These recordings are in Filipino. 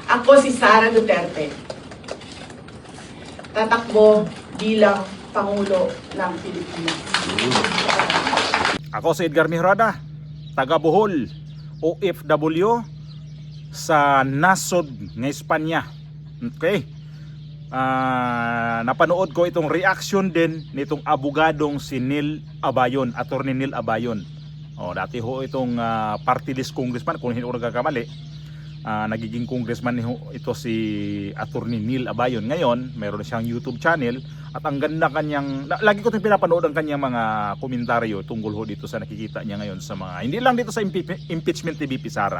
Ako si Sara Duterte. Tatakbo bilang Pangulo ng Pilipinas. Ako si Edgar Mejorada, taga Bohol, OFW sa nasod ng Espanya. Okay? Napanood ko itong reaction din nitong abogadong si Neil Abayon, Attorney Neil Abayon. Dati ho itong party list congressman, kung hindi ko nagkakamali. Nagiging congressman ito si Attorney Neil Abayon. Ngayon, meron siyang YouTube channel at ang ganda kanyang, lagi ko itong pinapanood ang kanyang mga komentaryo tungkol ho dito sa nakikita niya ngayon sa mga, hindi lang dito sa impeachment ni VP Sara.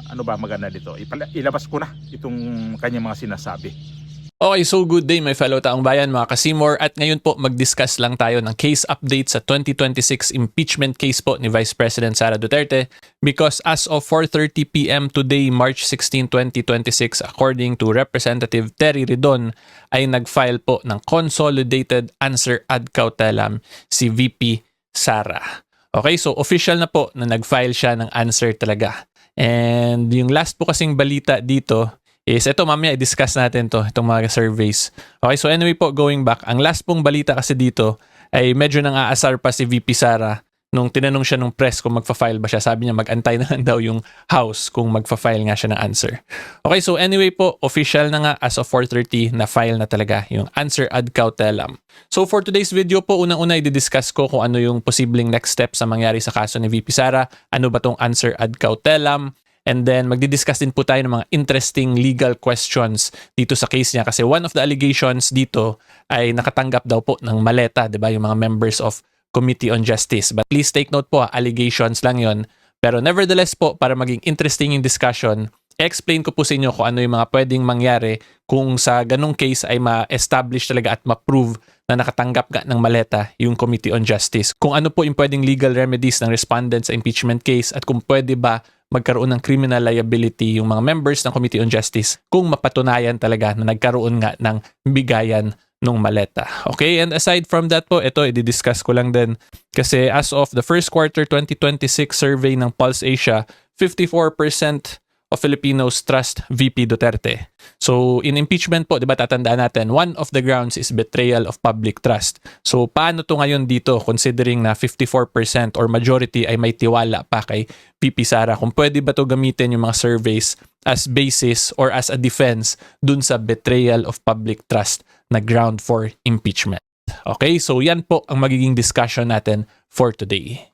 Ano ba maganda dito? Ilabas ko na itong kanyang mga sinasabi. Okay, so good day my fellow taong bayan, mga Kasimor, at ngayon po mag-discuss lang tayo ng case update sa 2026 impeachment case po ni Vice President Sara Duterte because as of 4:30 PM today, March 16, 2026, according to Representative Terry Ridon, ay nag-file po ng consolidated answer ad cautelam si VP Sara. Okay, so official na po na nag-file siya ng answer talaga. And yung last po kasing balita dito is ito, mamaya i-discuss natin itong mga surveys. Okay, so anyway po, going back, ang last pong balita kasi dito ay medyo nang-aasar pa si VP Sara nung tinanong siya nung press kung magfa-file ba siya. Sabi niya mag-antay na lang daw yung House kung magfa-file nga siya ng answer. Okay, so anyway po, official na nga as of 4:30 na file na talaga yung answer ad cautelam. So for today's video po, unang-una i-discuss ko kung ano yung posibleng next steps sa mangyari sa kaso ni VP Sara, ano ba tong answer ad cautelam, and then magdi-discuss din po tayo ng mga interesting legal questions dito sa case niya kasi one of the allegations dito ay nakatanggap daw po ng maleta, 'di ba, yung mga members of Committee on Justice. But please take note po, allegations lang 'yon. Pero nevertheless po, para maging interesting yung discussion, explain ko po sa inyo kung ano yung mga pwedeng mangyari kung sa ganung case ay ma-establish talaga at ma-prove na nakatanggap nga ng maleta yung Committee on Justice. Kung ano po yung pwedeng legal remedies ng respondent sa impeachment case at kung pwede ba magkaroon ng criminal liability yung mga members ng Committee on Justice kung mapatunayan talaga na nagkaroon nga ng bigayan ng maleta. Okay, and aside from that po, ito i-discuss ko lang din kasi as of the first quarter 2026 survey ng Pulse Asia, 54% of Filipinos trust VP Duterte. So in impeachment po, 'di ba, tatandaan natin, one of the grounds is betrayal of public trust. So paano to ngayon dito considering na 54% or majority ay may tiwala pa kay VP Sara? Kung pwede ba to gamitin yung mga surveys as basis or as a defense dun sa betrayal of public trust na ground for impeachment. Okay, so yan po ang magiging discussion natin for today.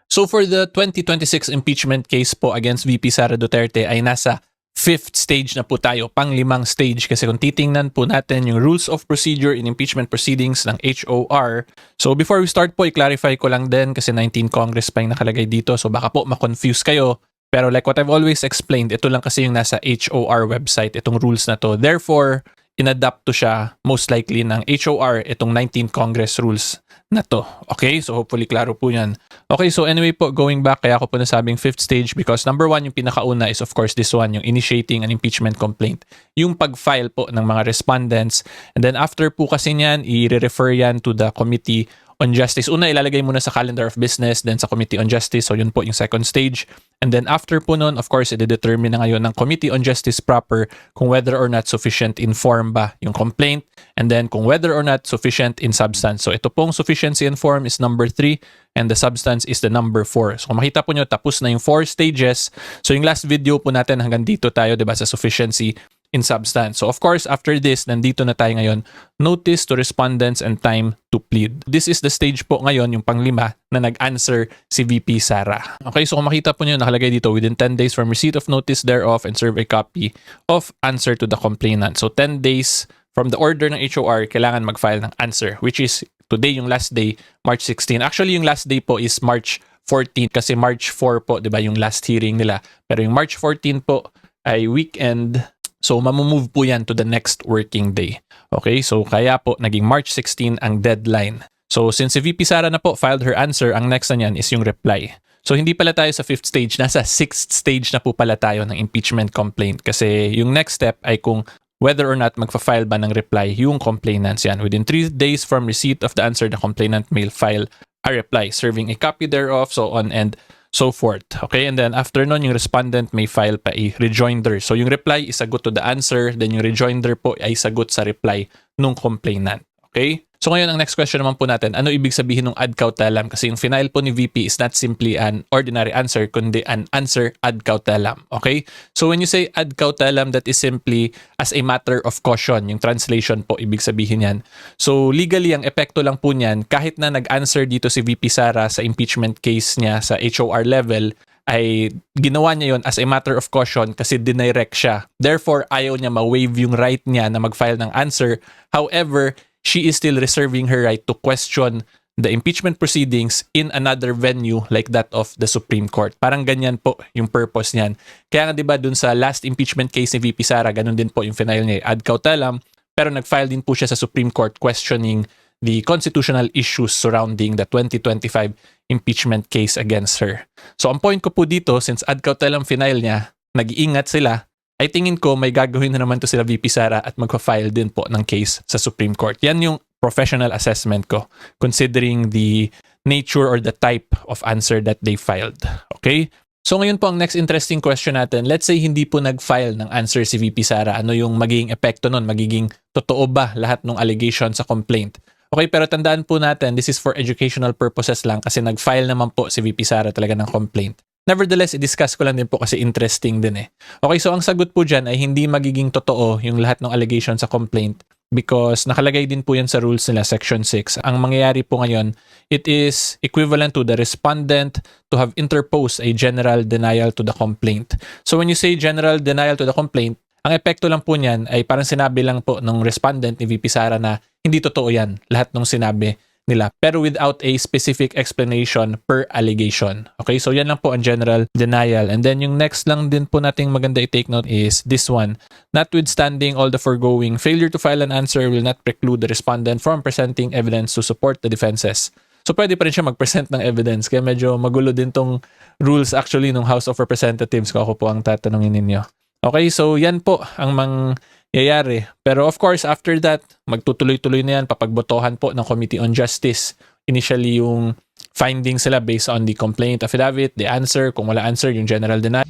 So for the 2026 impeachment case po against VP Sara Duterte ay nasa 5th stage na po tayo, pang-limang stage, kasi kung titingnan po natin yung rules of procedure in impeachment proceedings ng HOR. So before we start po, i-clarify ko lang din kasi 19 Congress pa yung nakalagay dito, so baka po ma-confuse kayo. Pero like what I've always explained, ito lang kasi yung nasa HOR website, itong rules na to. Therefore, inadapt to siya most likely ng HOR, itong 19 Congress rules na to. Okay, so hopefully klaro po yan. Okay, so anyway po, going back, kaya ako po nasabing 5th stage because number 1, yung pinakauna is of course this one, yung initiating an impeachment complaint. Yung pag-file po ng mga respondents. And then after po kasi niyan, i-refer yan to the Committee on Justice. Una, ilalagay muna sa calendar of business, then sa Committee on Justice. So yun po yung second stage. And then after po nun, of course, i-determine na ngayon ng Committee on Justice proper kung whether or not sufficient in form ba yung complaint, and then kung whether or not sufficient in substance. So ito pong sufficiency in form is number 3 and the substance is the number 4. So kung makita po nyo, tapos na yung 4 stages. So yung last video po natin hanggang dito tayo, diba, sa sufficiency in substance. So of course, after this, nandito na tayo ngayon, notice to respondents and time to plead. This is the stage po ngayon, yung pang-5 na nag-answer si VP Sara. Okay, so kung makita po nyo, nakalagay dito, within 10 days from receipt of notice thereof and serve a copy of answer to the complainant. So 10 days from the order ng HOR, kailangan mag-file ng answer, which is today yung last day, March 16. Actually, yung last day po is March 14 kasi March 4 po, di ba, yung last hearing nila. Pero yung March 14 po ay weekend. So, mamumove po yan to the next working day. Okay, so kaya po naging March 16 ang deadline. So, since si VP Sara na po filed her answer, ang next na niyan is yung reply. So, hindi pala tayo sa 5th stage, nasa 6th stage na po pala tayo ng impeachment complaint kasi yung next step ay kung whether or not magfa-file ba ng reply yung complainants yan. Within 3 days from receipt of the answer, the complainant may file a reply serving a copy thereof, so on, and so forth. Okay, and then after nun, yung respondent may file pa a rejoinder. So yung reply is sagot to the answer, then yung rejoinder po ay sagot sa reply nung complainant. Okay? So ngayon, ang next question naman po natin, ano ibig sabihin ng ad cautelam? Kasi yung final po ni VP is not simply an ordinary answer, kundi an answer ad cautelam. Okay? So when you say ad cautelam, that is simply as a matter of caution. Yung translation po, ibig sabihin yan. So legally, ang epekto lang po niyan, kahit na nag-answer dito si VP Sara sa impeachment case niya sa HOR level, ay ginawa niya yon as a matter of caution kasi dinirect siya. Therefore, ayaw niya ma-waive yung right niya na mag-file ng answer. However, she is still reserving her right to question the impeachment proceedings in another venue like that of the Supreme Court. Parang ganyan po yung purpose niyan. Kaya nga 'di ba dun sa last impeachment case ni VP Sara, ganun din po yung final niya, ad cautelam, pero nag-file din po siya sa Supreme Court questioning the constitutional issues surrounding the 2025 impeachment case against her. So ang point ko po dito, since ad cautelam final niya, nag-iingat sila, ay tingin ko may gagawin na naman to sila VP Sara at magpa-file din po ng case sa Supreme Court. Yan yung professional assessment ko considering the nature or the type of answer that they filed. Okay? So ngayon po ang next interesting question natin. Let's say hindi po nag-file ng answer si VP Sara. Ano yung magiging epekto nun? Magiging totoo ba lahat ng allegation sa complaint? Okay, pero tandaan po natin, this is for educational purposes lang kasi nag-file naman po si VP Sara talaga ng complaint. Nevertheless, i-discuss ko lang din po kasi interesting din eh. Okay, so ang sagot po dyan ay hindi magiging totoo yung lahat ng allegation sa complaint because nakalagay din po yan sa rules nila, Section 6. Ang mangyayari po ngayon, it is equivalent to the respondent to have interposed a general denial to the complaint. So when you say general denial to the complaint, ang epekto lang po niyan ay parang sinabi lang po ng respondent ni VP Sara na hindi totoo yan, lahat ng sinabi nila, pero without a specific explanation per allegation. Okay, so yan lang po ang general denial. And then yung next lang din po nating maganda i-take note is this one. Notwithstanding all the foregoing, failure to file an answer will not preclude the respondent from presenting evidence to support the defenses. So pwede pa rin siya mag-present ng evidence, kaya medyo magulo din tong rules actually ng House of Representatives kung ako po ang tatanungin ninyo. Okay, so yan po ang mangyayari. Pero of course, after that, magtutuloy-tuloy na yan, papagbotohan po ng Committee on Justice. Initially, yung findings sila based on the complaint affidavit, the answer, kung wala answer, yung general denial.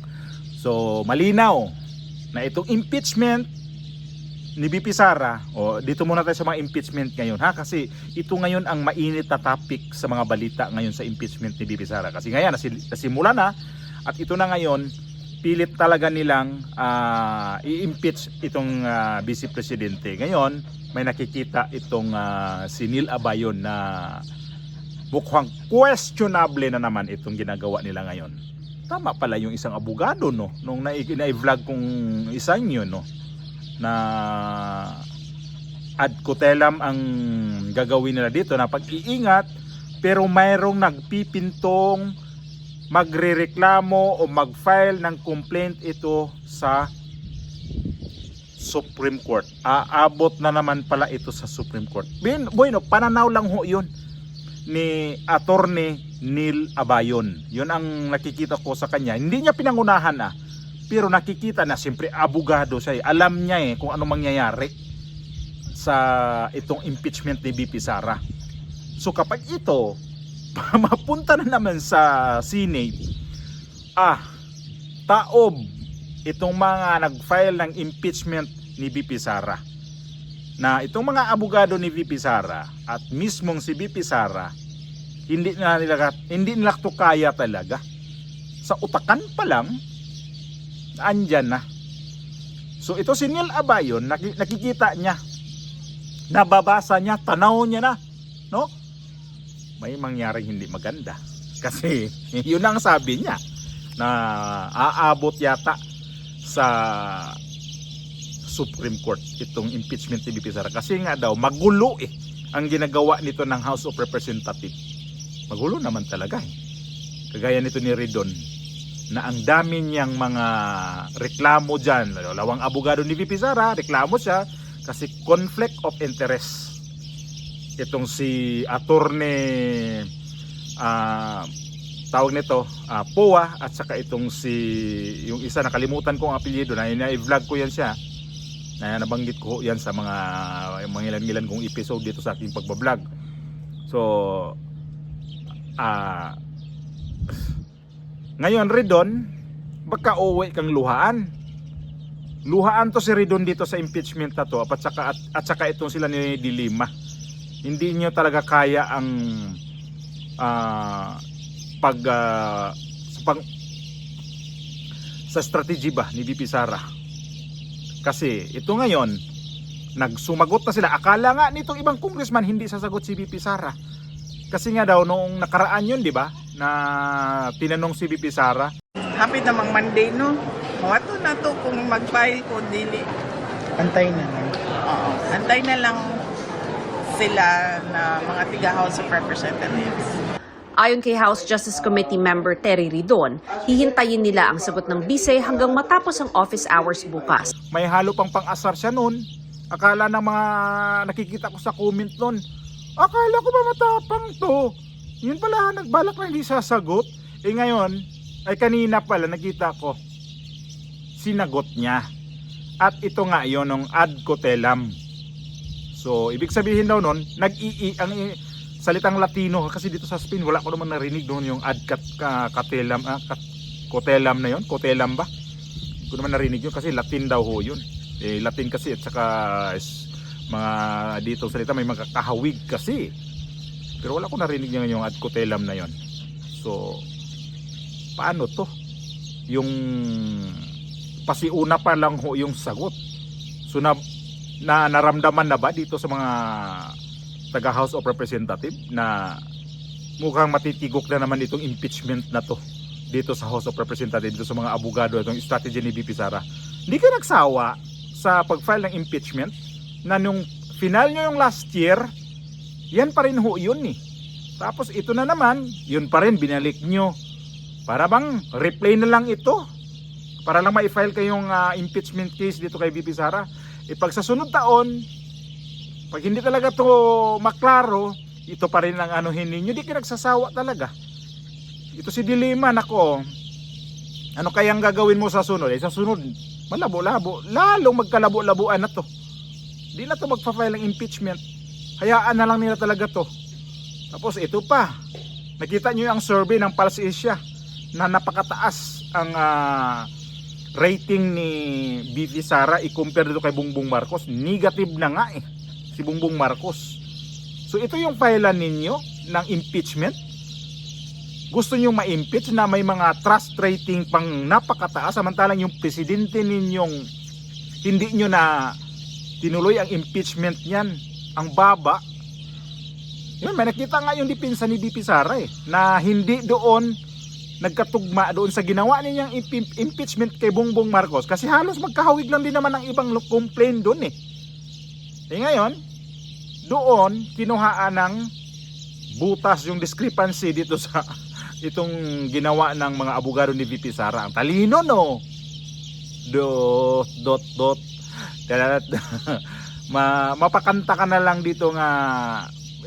So malinaw na itong impeachment ni VP Sara, o dito muna tayo sa mga impeachment ngayon ha, kasi ito ngayon ang mainit na topic sa mga balita ngayon sa impeachment ni VP Sara. Kasi ngayon nasimula na at ito na ngayon pilit talaga nilang i-impeach itong Vice Presidente. Ngayon, may nakikita itong si Neil Abayon na mukhang questionable na naman itong ginagawa nila ngayon. Tama pala yung isang abogado, no? Nung na-vlog kong isang yun, no? Na ad cautelam ang gagawin nila dito na pag-iingat, pero mayroong nagpipintong magrereklamo o mag-file ng complaint ito sa Supreme Court. Aabot na naman pala ito sa Supreme Court. Bueno, pananaw lang ho yun ni Attorney Neil Abayon. Yun ang nakikita ko sa kanya. Hindi niya pinangunahan pero nakikita na siyempre abogado siya. Alam niya kung ano mangyayari sa itong impeachment ni VP Sara. So kapag ito mapunta na naman sa Senate, taob itong mga nag-file ng impeachment ni VP Sara, na itong mga abogado ni VP Sara at mismong si VP Sara hindi nila to kaya talaga. Sa utakan pa lang andyan na. So ito si Neil Abayon, nakikita niya, nababasa niya, tanaw niya na, no? May mangyaring hindi maganda. Kasi yun ang sabi niya na aabot yata sa Supreme Court itong impeachment ni VP Sara. Kasi nga daw magulo ang ginagawa nito ng House of Representatives. Magulo naman talaga Kagaya nito ni Redon na ang dami niyang mga reklamo dyan. Lawang abogado ni VP Sara, reklamo siya kasi conflict of interest. Itong si Attorney tawag nito POA at saka itong si yung isa nakalimutan ko ang apelyido na i-vlog ko yan siya na nabanggit ko yan sa mga ilan kong episode dito sa aking pagbablog. So Ngayon, Ridon, baka uwi kang luhaan. Luhaan to si Ridon dito sa impeachment na to at saka itong sila ni Dilima. Hindi nyo talaga kaya ang sa strategy ba ni VP Sara. Kasi ito ngayon, nagsumagot na sila. Akala nga nitong ibang congressman hindi sasagot si VP Sara. Kasi nga daw noong nakaraan yun, di ba? Na tinanong si VP Sara. Happy namang Monday, no? Mawato na to kung mag-file ko, dili. Antay na lang. Oo. Antay na lang sila na mga tiga House of Representatives. Ayon kay House Justice Committee member Terry Ridon, hihintayin nila ang sagot ng bise hanggang matapos ang office hours bukas. May halo pang pang-asar siya noon. Akala ng mga nakikita ko sa comment noon, akala ko ba matapang to? Yun pala, nagbalak na hindi sasagot. Eh ngayon, ay kanina pala nakita ko, sinagot niya. At ito nga yon ng ad cotellam. So, ibig sabihin daw nun, ang salitang Latino, kasi dito sa Spain, wala ko naman narinig doon yung ad cotellam, cotellam na yon, cotellam ba? Hindi ko naman narinig yun kasi Latin daw ho yun. Eh, Latin kasi at saka mga dito salita may mga kahawig kasi. Pero wala ko narinig niya yung ad cotellam na yon. So, paano to? Yung pasiuna pa lang ho yung sagot. So na naramdaman na ba dito sa mga taga House of Representative na mukhang matitigok na naman itong impeachment na to dito sa House of Representative, dito sa mga abogado, itong strategy ni VP Sara. Hindi ka nagsawa sa pag-file ng impeachment na nung final nyo yung last year, yan pa rin ho yun eh. Tapos ito na naman, yun pa rin binalik nyo. Para bang replay na lang ito para lang ma-file kayong impeachment case dito kay VP Sara. Pag sa sunod taon, pag hindi talaga to maklaro, ito pa rin ang anuhin ninyo. Di ka nagsasawa talaga. Ito si Dilima, nako, ano kayang gagawin mo sa sunod? Sa sunod, malabo-labo, lalong magkalabo-labuan na to. Di na to magpa-file ng impeachment. Hayaan na lang nila talaga to. Tapos ito pa, nakita nyo yung survey ng Pulse Asia na napakataas ang rating ni VP Sara i-compare dito kay Bongbong Marcos. Negative na nga eh si Bongbong Marcos. So ito yung filean ninyo ng impeachment. Gusto nyo ma-impeach na may mga trust rating pang napakataas, samantalang yung presidente ninyong hindi nyo na tinuloy ang impeachment niyan, ang baba. Yun, may nakita nga yung depensa ni VP Sara eh, na hindi doon nagkatugma doon sa ginawa ninyang impeachment kay Bongbong Marcos, kasi halos magkahawig lang din naman ang ibang complaint doon eh. Eh ngayon, doon kinuhaan ng butas yung discrepancy dito sa itong ginawa ng mga abogado ni VP Sara. Ang talino, no? Dot. Mapakanta ka na lang dito nga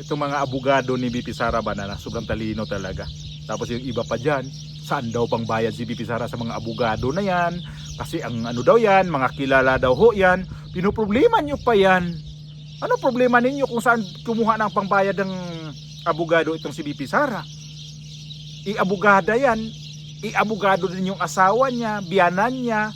itong mga abogado ni VP Sara ba na sobrang talino talaga. Tapos yung iba pa dyan, saan daw pang bayad si VP Sara sa mga abogado na yan? Kasi ang ano daw yan, mga kilala daw ho yan. Pinoproblema nyo pa yan. Ano problema ninyo kung saan kumuha ng pangbayad ng abogado itong si VP Sara? I-abogada yan. I-abogado din yung asawa niya, biyanan niya.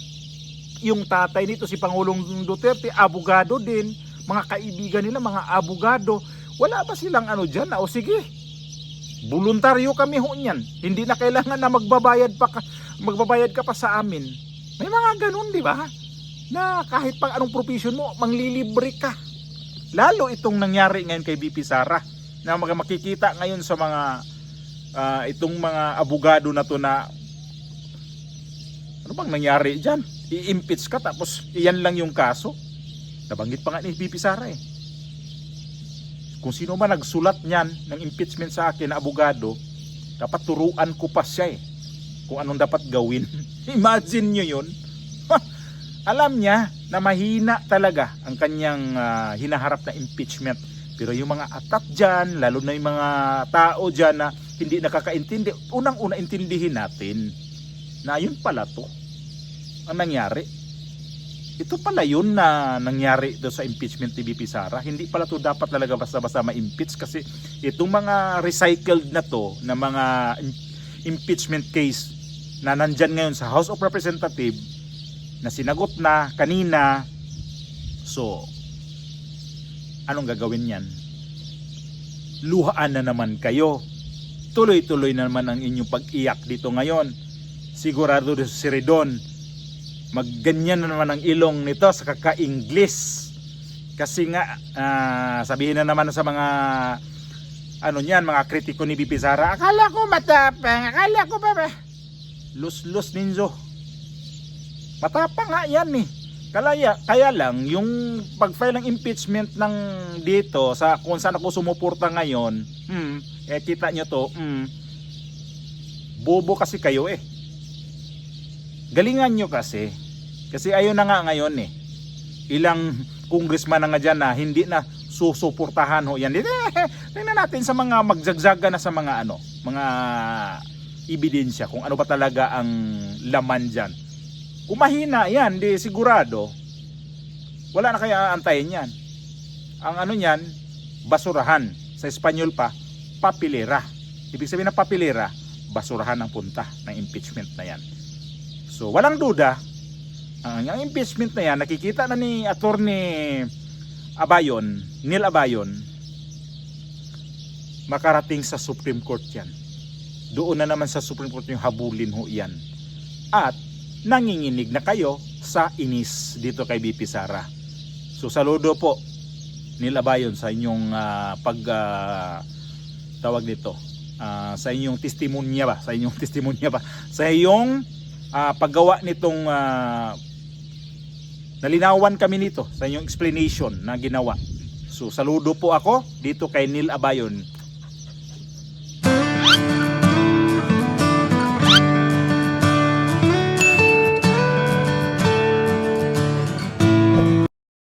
Yung tatay nito, si Pangulong Duterte, abogado din. Mga kaibigan nila, mga abogado. Wala ba silang ano dyan? O sige, voluntaryo kami ho niyan. Hindi na kailangan na magbabayad ka pa sa amin. May mga ganun, di ba? Na kahit pang anong profession mo, manglilibre ka. Lalo itong nangyari ngayon kay VP Sara, na makikita ngayon sa mga itong mga abogado na to na ano bang nangyari dyan? I-impeach ka tapos iyan lang yung kaso. Nabanggit pa nga ni VP Sara eh. Kung sino man nagsulat niyan ng impeachment sa akin na abogado, dapat turuan ko pa siya eh kung anong dapat gawin. Imagine nyo yun. Alam niya na mahina talaga ang kanyang hinaharap na impeachment. Pero yung mga atat dyan, lalo na yung mga tao dyan na hindi nakakaintindi, unang-una intindihin natin na yun pala to ang nangyari. Ito pala yun na nangyari do sa impeachment ni VP Sara. Hindi pala to dapat talaga basta-basta ma-impeach, kasi itong mga recycled na to na mga impeachment case, na nandyan ngayon sa House of Representatives na sinagot na kanina. So, anong gagawin yan? Luhaan na naman kayo. Tuloy-tuloy na naman ang inyong pag-iyak dito ngayon. Sigurado si Ridon, magganyan na naman ang ilong nito sa kaka-Ingles. Kasi nga, sabihin na naman sa mga mga kritiko ni BP Sara, akala ko matapang, akala ko ba lus-lus ninyo. Matapang nga yan eh. Kaya lang, yung pag-file ng impeachment ng dito, sa kung saan ako sumuporta ngayon, kita nyo to, bobo kasi kayo eh. Galingan nyo kasi. Kasi ayun na nga ngayon eh. Ilang congressman na nga dyan na hindi na susuportahan ho yan. Tingnan natin sa mga magsagsaga na sa mga mga ebidensya kung ano ba talaga ang laman dyan. Kung mahina yan, di sigurado wala na kaya aantayin yan. Ang yan, basurahan. Sa Espanyol pa, papilera. Ibig sabihin ng papilera, basurahan ang punta ng impeachment na yan. So walang duda, ang impeachment na yan, nakikita na ni Attorney Abayon, Neil Abayon, makarating sa Supreme Court yan. Doon na naman sa Supreme Court yung habulin ho yan. At nanginginig na kayo sa inis dito kay BP Sara. So saludo po Neil Abayon sa inyong tawag dito, sa inyong testimonya ba, sa iyong paggawa nitong nalinawan kami nito sa inyong explanation na ginawa. So saludo po ako dito kay Neil Abayon